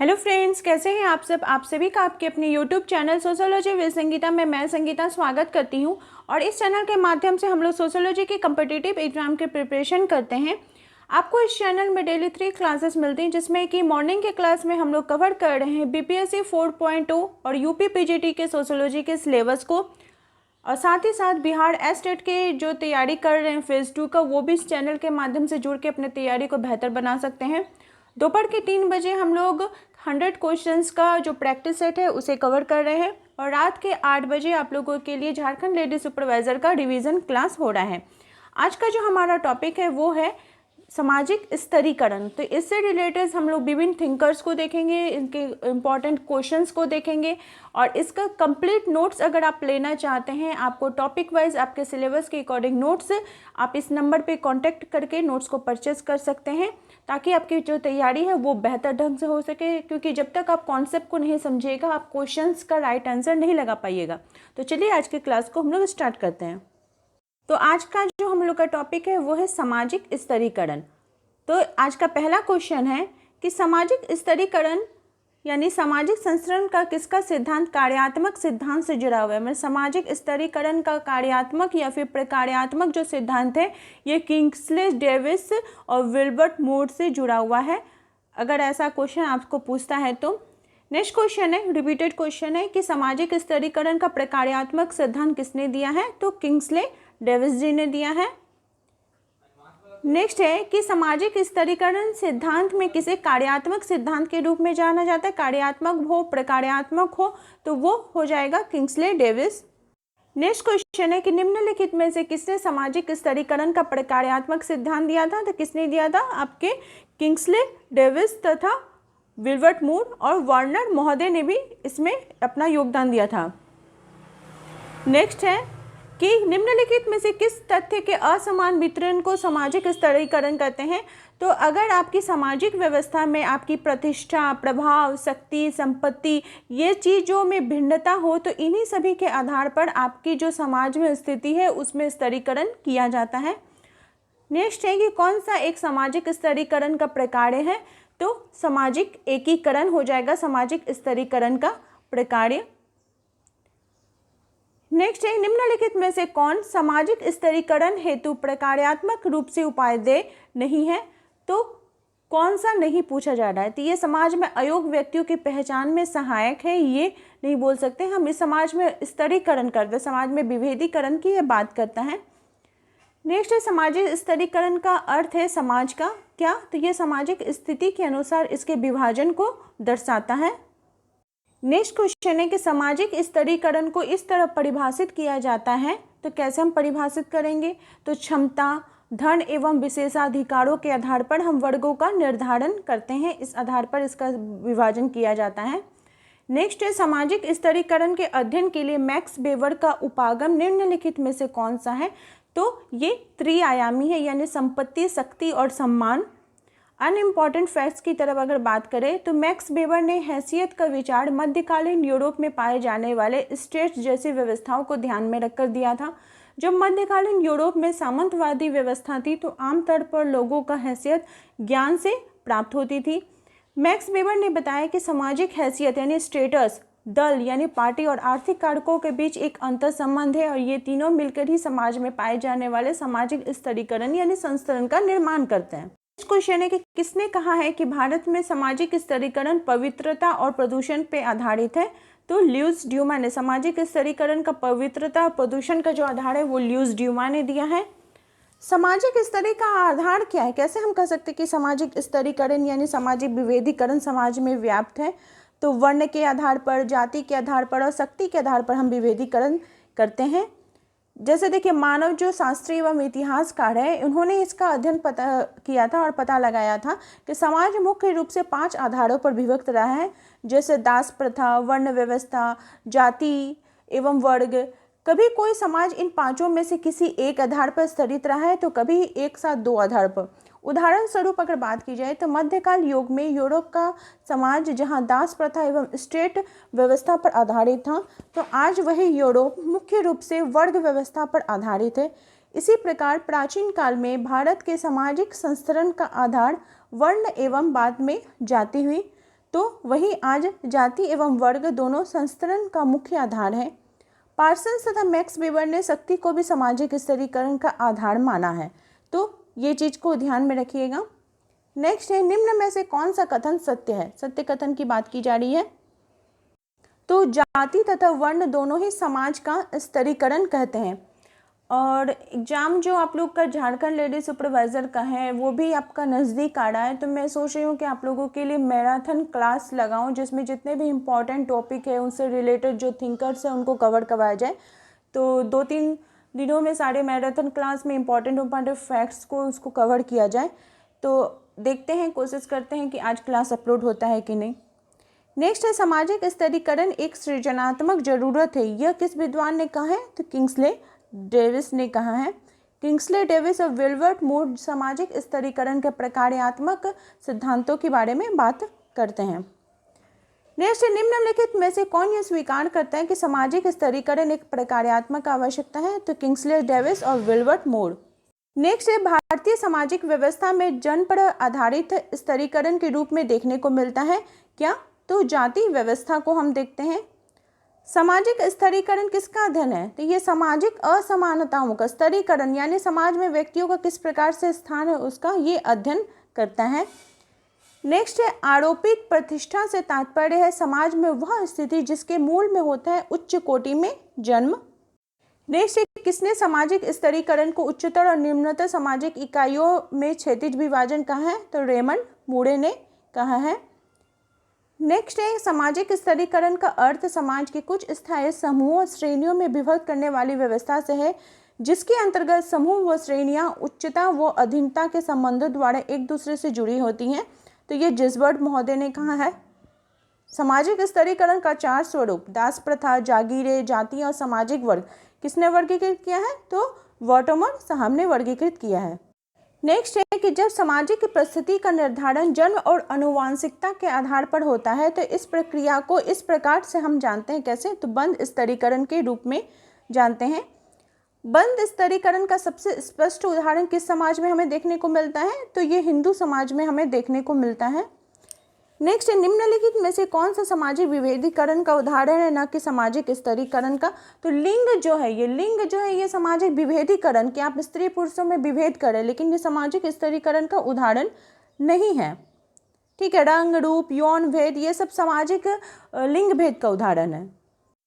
Hello friends, कैसे हैं आप सब। आप सभी का आपके अपने YouTube channel sociology with Sangeeta में मैं संगीता स्वागत करती हूं। और इस चैनल के माध्यम से हम लोग सोशियोलॉजी के कम्पिटिटिव एग्जाम के प्रिपरेशन करते हैं। आपको इस चैनल में डेली 3 क्लासेस मिलती हैं, जिसमें कि मॉर्निंग के क्लास में हम लोग कवर कर रहे हैं बीपीएससी 4.0 और यूपी पीजीटी के सोशियोलॉजी के सिलेबस को, और साथ ही साथ बिहार एस्टेट के जो तैयारी कर रहे हैं फेज़ 2 का, वो भी इस चैनल के माध्यम से जुड़ के अपने तैयारी को बेहतर बना सकते हैं। दोपहर के 3 बजे हम लोग 100 क्वेश्चंस का जो प्रैक्टिस सेट है उसे कवर कर रहे हैं, और रात के 8 बजे आप लोगों के लिए झारखंड लेडी सुपरवाइज़र का रिवीजन क्लास हो रहा है। आज का जो हमारा टॉपिक है वो है सामाजिक स्तरीकरण। तो इससे रिलेटेड हम लोग विभिन्न थिंकर्स को देखेंगे, इनके इम्पॉर्टेंट क्वेश्चंस को देखेंगे, और इसका कंप्लीट नोट्स अगर आप लेना चाहते हैं, आपको टॉपिक वाइज आपके सिलेबस के अकॉर्डिंग नोट्स, आप इस नंबर पे कांटेक्ट करके नोट्स को परचेज कर सकते हैं, ताकि आपकी जो तैयारी है वो बेहतर ढंग से हो सके। क्योंकि जब तक आप कॉन्सेप्ट को नहीं समझिएगा, आप क्वेश्चंस का राइट आंसर नहीं लगा पाइएगा। तो चलिए आज की क्लास को हम लोग स्टार्ट करते हैं। तो आज का जो हम लोग का टॉपिक है वो है सामाजिक स्तरीकरण। तो आज का पहला क्वेश्चन है कि सामाजिक स्तरीकरण यानी सामाजिक संस्करण का किसका सिद्धांत कार्यात्मक सिद्धांत से जुड़ा हुआ है। मतलब सामाजिक स्तरीकरण का कार्यात्मक या फिर प्रकार्यात्मक जो सिद्धांत है, ये किंग्सले डेविस और विल्बर्ट मूर से जुड़ा हुआ है, अगर ऐसा क्वेश्चन आपको पूछता है तो। नेक्स्ट क्वेश्चन है, रिपीटेड क्वेश्चन है कि सामाजिक स्तरीकरण का प्रकार्यात्मक सिद्धांत किसने दिया है, तो किंग्सले डेविस जी ने दिया है। नेक्स्ट है कि सामाजिक स्तरीकरण सिद्धांत में किसे कार्यात्मक सिद्धांत के रूप में जाना जाता है, कार्यात्मक हो प्रकार्यात्मक हो तो वो हो जाएगा किंग्सले डेविस। नेक्स्ट क्वेश्चन है कि निम्नलिखित में से किसने सामाजिक स्तरीकरण का प्रकार्यात्मक सिद्धांत दिया था, तो किसने दिया था, आपके किंग्सले डेविस तथा विल्बर्ट मूर और वार्नर महोदय ने भी इसमें अपना योगदान दिया था। नेक्स्ट है कि निम्नलिखित में से किस तथ्य के असमान वितरण को सामाजिक स्तरीकरण कहते हैं। तो अगर आपकी सामाजिक व्यवस्था में आपकी प्रतिष्ठा, प्रभाव, शक्ति, संपत्ति, ये चीज़ों में भिन्नता हो, तो इन्हीं सभी के आधार पर आपकी जो समाज में स्थिति है उसमें स्तरीकरण किया जाता है। नेक्स्ट है कि कौन सा एक सामाजिक स्तरीकरण का प्रकार है, तो सामाजिक एकीकरण हो जाएगा सामाजिक स्तरीकरण का प्रकार। नेक्स्ट है, निम्नलिखित में से कौन सामाजिक स्तरीकरण हेतु प्रकार्यात्मक रूप से उपादेय नहीं है, तो कौन सा नहीं पूछा जा रहा है। तो ये समाज में अयोग्य व्यक्तियों की पहचान में सहायक है, ये नहीं बोल सकते। हम इस समाज में स्तरीकरण करते, समाज में विभेदीकरण की ये बात करता है। नेक्स्ट है, सामाजिक स्तरीकरण का अर्थ है समाज का क्या, तो ये सामाजिक स्थिति के अनुसार इसके विभाजन को दर्शाता है। नेक्स्ट क्वेश्चन है कि सामाजिक स्तरीकरण को इस तरह परिभाषित किया जाता है, तो कैसे हम परिभाषित करेंगे, तो क्षमता, धन एवं विशेषाधिकारों के आधार पर हम वर्गों का निर्धारण करते हैं, इस आधार पर इसका विभाजन किया जाता है। नेक्स्ट है, सामाजिक स्तरीकरण के अध्ययन के लिए मैक्स वेबर का उपागम निम्नलिखित में से कौन सा है, तो ये त्रिआयामी है, यानी संपत्ति, शक्ति और सम्मान। अनइम्पॉर्टेंट फैक्ट्स की तरफ अगर बात करें तो मैक्स वेबर ने हैसियत का विचार मध्यकालीन यूरोप में पाए जाने वाले स्टेट्स जैसी व्यवस्थाओं को ध्यान में रखकर दिया था। जब मध्यकालीन यूरोप में सामंतवादी व्यवस्था थी तो आमतौर पर लोगों का हैसियत ज्ञान से प्राप्त होती थी। मैक्स वेबर ने बताया कि सामाजिक हैसियत यानी स्टेटस, दल यानी पार्टी और आर्थिक कारकों के बीच एक अंतर संबंध है, और ये तीनों मिलकर ही समाज में पाए जाने वाले सामाजिक स्तरीकरण यानी संस्करण का निर्माण करते हैं। इस क्वेश्चन है कि किसने कहा है कि भारत में सामाजिक स्तरीकरण पवित्रता और प्रदूषण पे आधारित है, तो ल्यूइस ड्यूमा ने सामाजिक स्तरीकरण का पवित्रता और प्रदूषण का जो आधार है वो ल्यूइस ड्यूमा ने दिया है। सामाजिक स्तरी का आधार क्या है, कैसे हम कह सकते हैं कि सामाजिक स्तरीकरण यानी सामाजिक विभेदीकरण समाज में व्याप्त है, तो वर्ण के आधार पर, जाति के आधार पर और शक्ति के आधार पर हम विभेदीकरण करते हैं। जैसे देखिए, मानव जो शास्त्री एवं इतिहासकार है, उन्होंने इसका अध्ययन किया था और पता लगाया था कि समाज मुख्य रूप से 5 आधारों पर विभक्त रहा है, जैसे दास प्रथा, वर्ण व्यवस्था, जाति एवं वर्ग। कभी कोई समाज इन 5 में से किसी एक आधार पर स्तरित रहा है, तो कभी एक साथ 2 आधार पर। उदाहरण स्वरूप अगर बात की जाए तो मध्यकाल युग में यूरोप का समाज जहां दास प्रथा एवं स्टेट व्यवस्था पर आधारित था, तो आज वही यूरोप मुख्य रूप से वर्ग व्यवस्था पर आधारित है। इसी प्रकार प्राचीन काल में भारत के सामाजिक संस्करण का आधार वर्ण एवं बाद में जाति हुई। तो वही आज जाति एवं वर्ग दोनों संस्तरण का मुख्य आधार है। पार्सन्स तथा मैक्स वेबर ने शक्ति को भी सामाजिक स्तरीकरण का आधार माना है। तो ये चीज़ को ध्यान में रखिएगा। नेक्स्ट है, निम्न में से कौन सा कथन सत्य है? सत्य कथन की बात की जा रही है। तो जाति तथा वर्ण दोनों ही समाज का स्तरीकरण कहते हैं। और एग्ज़ाम जो आप लोग का झारखंड लेडी सुपरवाइज़र का है वो भी आपका नज़दीक आ रहा है, तो मैं सोच रही हूँ कि आप लोगों के लिए मैराथन क्लास लगाऊँ जिसमें जितने भी इम्पॉर्टेंट टॉपिक है उनसे रिलेटेड जो थिंकर्स हैं उनको कवर करवाया जाए। तो 2-3 दिनों में सारे मैराथन क्लास में इम्पॉर्टेंट फैक्ट्स को उसको कवर किया जाए। तो देखते हैं, कोशिश करते हैं कि आज क्लास अपलोड होता है कि नहीं। नेक्स्ट है, सामाजिक स्तरीकरण एक सृजनात्मक जरूरत है, यह किस विद्वान ने कहा है? तो किंग्सले डेविस ने कहा है। किंग्सले डेविस और विल्बर्ट मूर सामाजिक स्तरीकरण के प्रकार्यात्मक सिद्धांतों के बारे में बात करते हैं। नेक्स्ट है, निम्नलिखित में से कौन यह स्वीकार करता है कि सामाजिक स्तरीकरण एक प्रकार्यात्मक आवश्यकता है? तो किंग्सले डेविस और विल्बर्ट मूर। नेक्स्ट है, भारतीय सामाजिक व्यवस्था में जन्म पर आधारित स्तरीकरण के रूप में देखने को मिलता है क्या? तो जाति व्यवस्था को हम देखते हैं। सामाजिक स्तरीकरण किसका अध्ययन है? तो ये सामाजिक असमानताओं का स्तरीकरण यानी समाज में व्यक्तियों का किस प्रकार से स्थान है उसका ये अध्ययन करता है। नेक्स्ट है, आरोपित प्रतिष्ठा से तात्पर्य है समाज में वह स्थिति जिसके मूल में होता है उच्च कोटि में जन्म। नेक्स्ट है, किसने सामाजिक स्तरीकरण को उच्चतर और निम्नतर सामाजिक इकाइयों में क्षैतिज विभाजन कहा है? तो रेमंड मूरे ने कहा है। नेक्स्ट है, सामाजिक स्तरीकरण का अर्थ समाज के कुछ स्थायी समूहों और श्रेणियों में विभक्त करने वाली व्यवस्था से है जिसके अंतर्गत समूह व श्रेणियां उच्चता व अधीनता के संबंधों द्वारा एक दूसरे से जुड़ी होती हैं। तो ये जिसबर्ड महोदय ने कहा है। सामाजिक स्तरीकरण का 4 स्वरूप, दास प्रथा, जागीरें, जाति और सामाजिक वर्ग किसने वर्गीकृत किया है? तो वर्टमर साहब ने वर्गीकृत किया है। नेक्स्ट है कि जब सामाजिक परिस्थिति का निर्धारण जन्म और आनुवांशिकता के आधार पर होता है तो इस प्रक्रिया को इस प्रकार से हम जानते हैं, कैसे? तो बंद स्तरीकरण के रूप में जानते हैं। बंद स्तरीकरण का सबसे स्पष्ट उदाहरण किस समाज में हमें देखने को मिलता है? तो ये हिंदू समाज में हमें देखने को मिलता है। नेक्स्ट है, निम्नलिखित में से कौन सा सामाजिक विभेदीकरण का उदाहरण है, न कि सामाजिक स्तरीकरण का? तो लिंग जो है ये सामाजिक विभेदीकरण कि आप स्त्री पुरुषों में विभेद करें, लेकिन ये सामाजिक स्तरीकरण का उदाहरण नहीं है। ठीक है, रंग, रूप, यौन भेद ये सब सामाजिक लिंग भेद का उदाहरण है।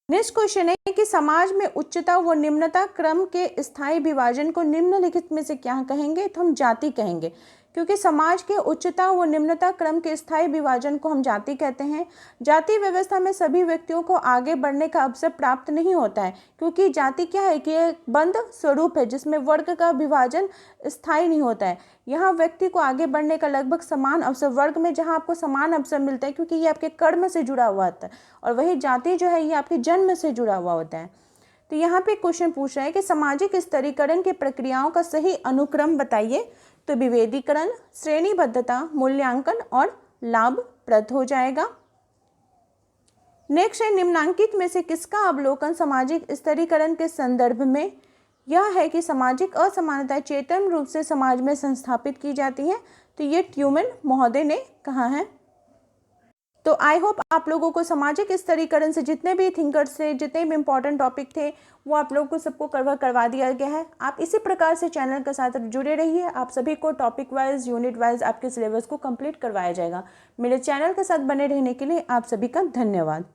नेक्स्ट क्वेश्चन है कि समाज में उच्चता व निम्नता क्रम के स्थायी विभाजन को निम्नलिखित में से क्या कहेंगे? तो हम जाति कहेंगे, क्योंकि समाज के उच्चता व निम्नता क्रम के स्थायी विभाजन को हम जाति कहते हैं। जाति व्यवस्था में सभी व्यक्तियों को आगे बढ़ने का अवसर प्राप्त नहीं होता है, क्योंकि जाति क्या है कि एक बंद स्वरूप है जिसमें वर्ग का विभाजन स्थायी नहीं होता है। यहाँ व्यक्ति को आगे बढ़ने का लगभग समान अवसर, वर्ग में जहाँ आपको समान अवसर मिलता है क्योंकि ये आपके कर्म से जुड़ा हुआ होता है, और वही जाति जो है ये आपके जन्म से जुड़ा हुआ होता है। तो यहाँ पे क्वेश्चन पूछ रहा है कि सामाजिक स्तरीकरण की प्रक्रियाओं का सही अनुक्रम बताइए। तो विभेदीकरण, श्रेणीबद्धता, मूल्यांकन और लाभप्रद हो जाएगा। नेक्स्ट है, निम्नांकित में से किसका अवलोकन सामाजिक स्तरीकरण के संदर्भ में यह है कि सामाजिक असमानताएं चेतन रूप से समाज में संस्थापित की जाती हैं? तो ये ट्यूमन महोदय ने कहा है। तो आई होप आप लोगों को सामाजिक स्तरीकरण से जितने भी थिंकर्स थे, जितने भी इंपॉर्टेंट टॉपिक थे वो आप लोगों को सबको कवर करवा दिया गया है। आप इसी प्रकार से चैनल के साथ जुड़े रहिए, आप सभी को टॉपिक वाइज, यूनिट वाइज आपके सिलेबस को कंप्लीट करवाया जाएगा। मेरे चैनल के साथ बने रहने के लिए आप सभी का धन्यवाद।